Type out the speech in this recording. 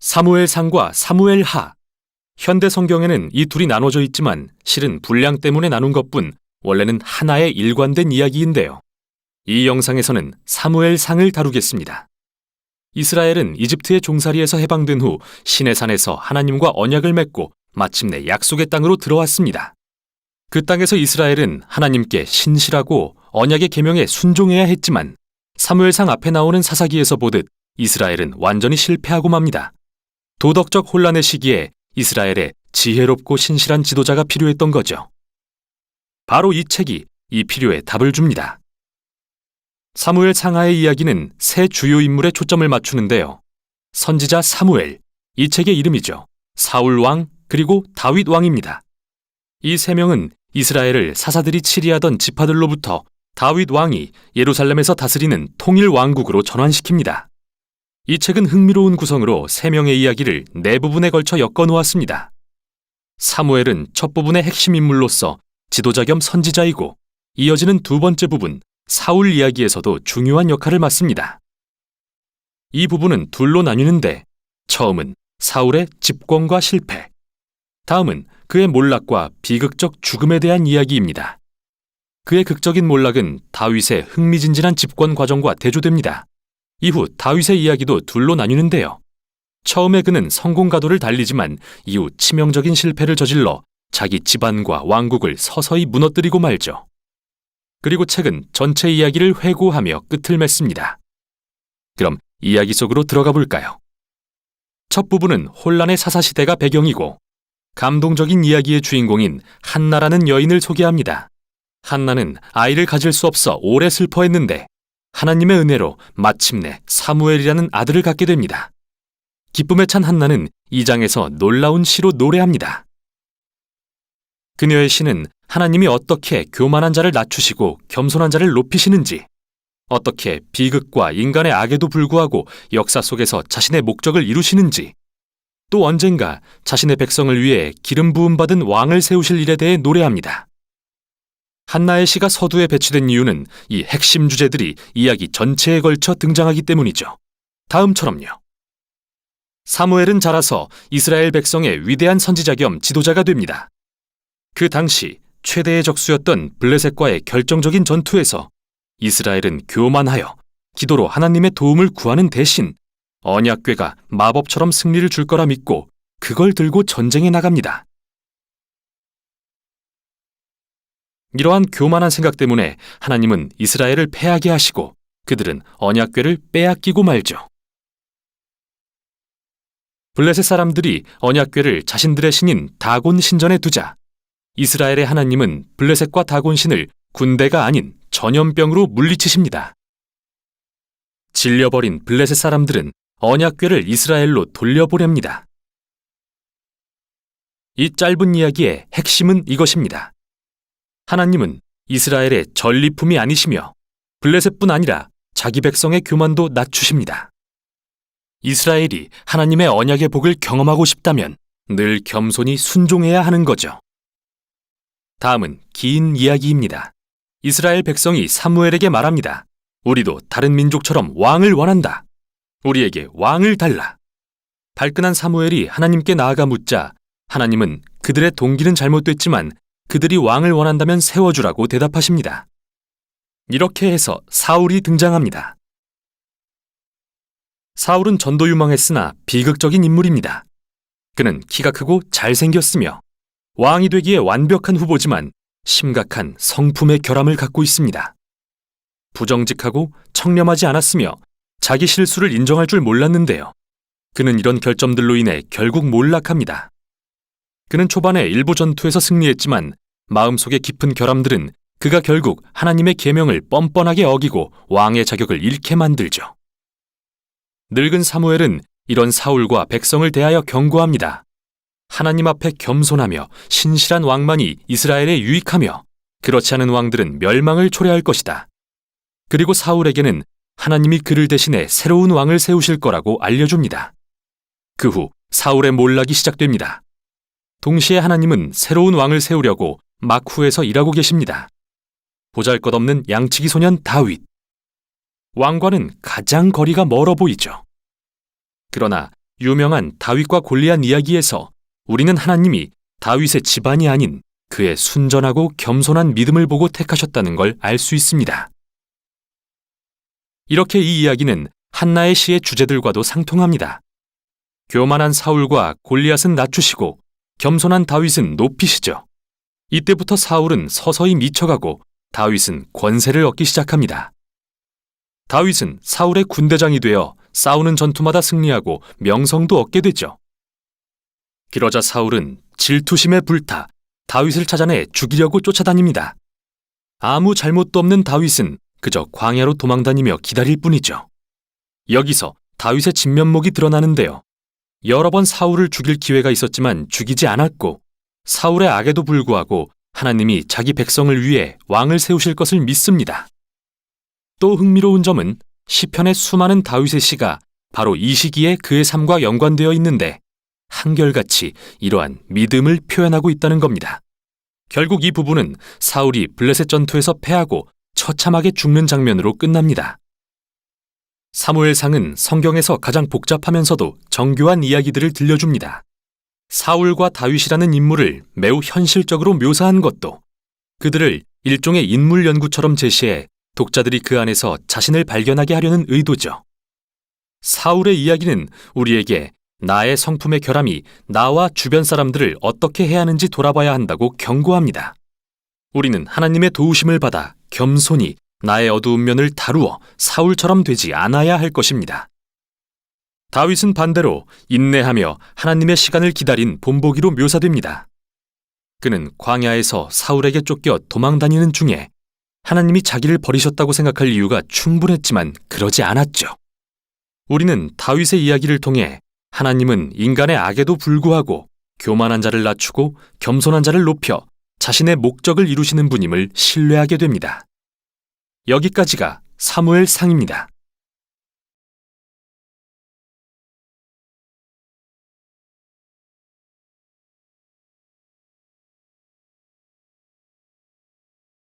사무엘상과 사무엘하. 현대 성경에는 이 둘이 나눠져 있지만 실은 분량 때문에 나눈 것뿐 원래는 하나의 일관된 이야기인데요. 이 영상에서는 사무엘상을 다루겠습니다. 이스라엘은 이집트의 종살이에서 해방된 후 시내산에서 하나님과 언약을 맺고 마침내 약속의 땅으로 들어왔습니다. 그 땅에서 이스라엘은 하나님께 신실하고 언약의 계명에 순종해야 했지만 사무엘상 앞에 나오는 사사기에서 보듯 이스라엘은 완전히 실패하고 맙니다. 도덕적 혼란의 시기에 이스라엘에 지혜롭고 신실한 지도자가 필요했던 거죠. 바로 이 책이 이 필요에 답을 줍니다. 사무엘 상하의 이야기는 세 주요 인물에 초점을 맞추는데요. 선지자 사무엘, 이 책의 이름이죠. 사울 왕, 그리고 다윗 왕입니다. 이 세 명은 이스라엘을 사사들이 치리하던 지파들로부터 다윗 왕이 예루살렘에서 다스리는 통일 왕국으로 전환시킵니다. 이 책은 흥미로운 구성으로 세 명의 이야기를 네 부분에 걸쳐 엮어 놓았습니다. 사무엘은 첫 부분의 핵심 인물로서 지도자 겸 선지자이고 이어지는 두 번째 부분, 사울 이야기에서도 중요한 역할을 맡습니다. 이 부분은 둘로 나뉘는데 처음은 사울의 집권과 실패, 다음은 그의 몰락과 비극적 죽음에 대한 이야기입니다. 그의 극적인 몰락은 다윗의 흥미진진한 집권 과정과 대조됩니다. 이후 다윗의 이야기도 둘로 나뉘는데요. 처음에 그는 성공 가도를 달리지만 이후 치명적인 실패를 저질러 자기 집안과 왕국을 서서히 무너뜨리고 말죠. 그리고 책은 전체 이야기를 회고하며 끝을 맺습니다. 그럼 이야기 속으로 들어가 볼까요? 첫 부분은 혼란의 사사시대가 배경이고 감동적인 이야기의 주인공인 한나라는 여인을 소개합니다. 한나는 아이를 가질 수 없어 오래 슬퍼했는데 하나님의 은혜로 마침내 사무엘이라는 아들을 갖게 됩니다. 기쁨에 찬 한나는 이 장에서 놀라운 시로 노래합니다. 그녀의 시는 하나님이 어떻게 교만한 자를 낮추시고 겸손한 자를 높이시는지, 어떻게 비극과 인간의 악에도 불구하고 역사 속에서 자신의 목적을 이루시는지, 또 언젠가 자신의 백성을 위해 기름 부음 받은 왕을 세우실 일에 대해 노래합니다. 한나의 시가 서두에 배치된 이유는 이 핵심 주제들이 이야기 전체에 걸쳐 등장하기 때문이죠. 다음처럼요. 사무엘은 자라서 이스라엘 백성의 위대한 선지자 겸 지도자가 됩니다. 그 당시 최대의 적수였던 블레셋과의 결정적인 전투에서 이스라엘은 교만하여 기도로 하나님의 도움을 구하는 대신 언약궤가 마법처럼 승리를 줄 거라 믿고 그걸 들고 전쟁에 나갑니다. 이러한 교만한 생각 때문에 하나님은 이스라엘을 패하게 하시고 그들은 언약궤를 빼앗기고 말죠. 블레셋 사람들이 언약궤를 자신들의 신인 다곤 신전에 두자 이스라엘의 하나님은 블레셋과 다곤 신을 군대가 아닌 전염병으로 물리치십니다. 질려버린 블레셋 사람들은 언약궤를 이스라엘로 돌려보냅니다. 이 짧은 이야기의 핵심은 이것입니다. 하나님은 이스라엘의 전리품이 아니시며 블레셋뿐 아니라 자기 백성의 교만도 낮추십니다. 이스라엘이 하나님의 언약의 복을 경험하고 싶다면 늘 겸손히 순종해야 하는 거죠. 다음은 긴 이야기입니다. 이스라엘 백성이 사무엘에게 말합니다. 우리도 다른 민족처럼 왕을 원한다. 우리에게 왕을 달라. 발끈한 사무엘이 하나님께 나아가 묻자 하나님은 그들의 동기는 잘못됐지만 그들이 왕을 원한다면 세워주라고 대답하십니다. 이렇게 해서 사울이 등장합니다. 사울은 전도유망했으나 비극적인 인물입니다. 그는 키가 크고 잘생겼으며 왕이 되기에 완벽한 후보지만 심각한 성품의 결함을 갖고 있습니다. 부정직하고 청렴하지 않았으며 자기 실수를 인정할 줄 몰랐는데요. 그는 이런 결점들로 인해 결국 몰락합니다. 그는 초반에 일부 전투에서 승리했지만 마음속의 깊은 결함들은 그가 결국 하나님의 계명을 뻔뻔하게 어기고 왕의 자격을 잃게 만들죠. 늙은 사무엘은 이런 사울과 백성을 대하여 경고합니다. 하나님 앞에 겸손하며 신실한 왕만이 이스라엘에 유익하며 그렇지 않은 왕들은 멸망을 초래할 것이다. 그리고 사울에게는 하나님이 그를 대신해 새로운 왕을 세우실 거라고 알려줍니다. 그 후 사울의 몰락이 시작됩니다. 동시에 하나님은 새로운 왕을 세우려고 막후에서 일하고 계십니다. 보잘것없는 양치기 소년 다윗. 왕과는 가장 거리가 멀어 보이죠. 그러나 유명한 다윗과 골리앗 이야기에서 우리는 하나님이 다윗의 집안이 아닌 그의 순전하고 겸손한 믿음을 보고 택하셨다는 걸 알 수 있습니다. 이렇게 이 이야기는 한나의 시의 주제들과도 상통합니다. 교만한 사울과 골리앗은 낮추시고 겸손한 다윗은 높이시죠. 이때부터 사울은 서서히 미쳐가고 다윗은 권세를 얻기 시작합니다. 다윗은 사울의 군대장이 되어 싸우는 전투마다 승리하고 명성도 얻게 되죠. 그러자 사울은 질투심에 불타 다윗을 찾아내 죽이려고 쫓아다닙니다. 아무 잘못도 없는 다윗은 그저 광야로 도망다니며 기다릴 뿐이죠. 여기서 다윗의 진면목이 드러나는데요. 여러 번 사울을 죽일 기회가 있었지만 죽이지 않았고 사울의 악에도 불구하고 하나님이 자기 백성을 위해 왕을 세우실 것을 믿습니다. 또 흥미로운 점은 시편의 수많은 다윗의 시가 바로 이 시기에 그의 삶과 연관되어 있는데 한결같이 이러한 믿음을 표현하고 있다는 겁니다. 결국 이 부분은 사울이 블레셋 전투에서 패하고 처참하게 죽는 장면으로 끝납니다. 사무엘상은 성경에서 가장 복잡하면서도 정교한 이야기들을 들려줍니다. 사울과 다윗이라는 인물을 매우 현실적으로 묘사한 것도 그들을 일종의 인물 연구처럼 제시해 독자들이 그 안에서 자신을 발견하게 하려는 의도죠. 사울의 이야기는 우리에게 나의 성품의 결함이 나와 주변 사람들을 어떻게 해야 하는지 돌아봐야 한다고 경고합니다. 우리는 하나님의 도우심을 받아 겸손히 나의 어두운 면을 다루어 사울처럼 되지 않아야 할 것입니다. 다윗은 반대로 인내하며 하나님의 시간을 기다린 본보기로 묘사됩니다. 그는 광야에서 사울에게 쫓겨 도망다니는 중에 하나님이 자기를 버리셨다고 생각할 이유가 충분했지만 그러지 않았죠. 우리는 다윗의 이야기를 통해 하나님은 인간의 악에도 불구하고 교만한 자를 낮추고 겸손한 자를 높여 자신의 목적을 이루시는 분임을 신뢰하게 됩니다. 여기까지가 사무엘상입니다.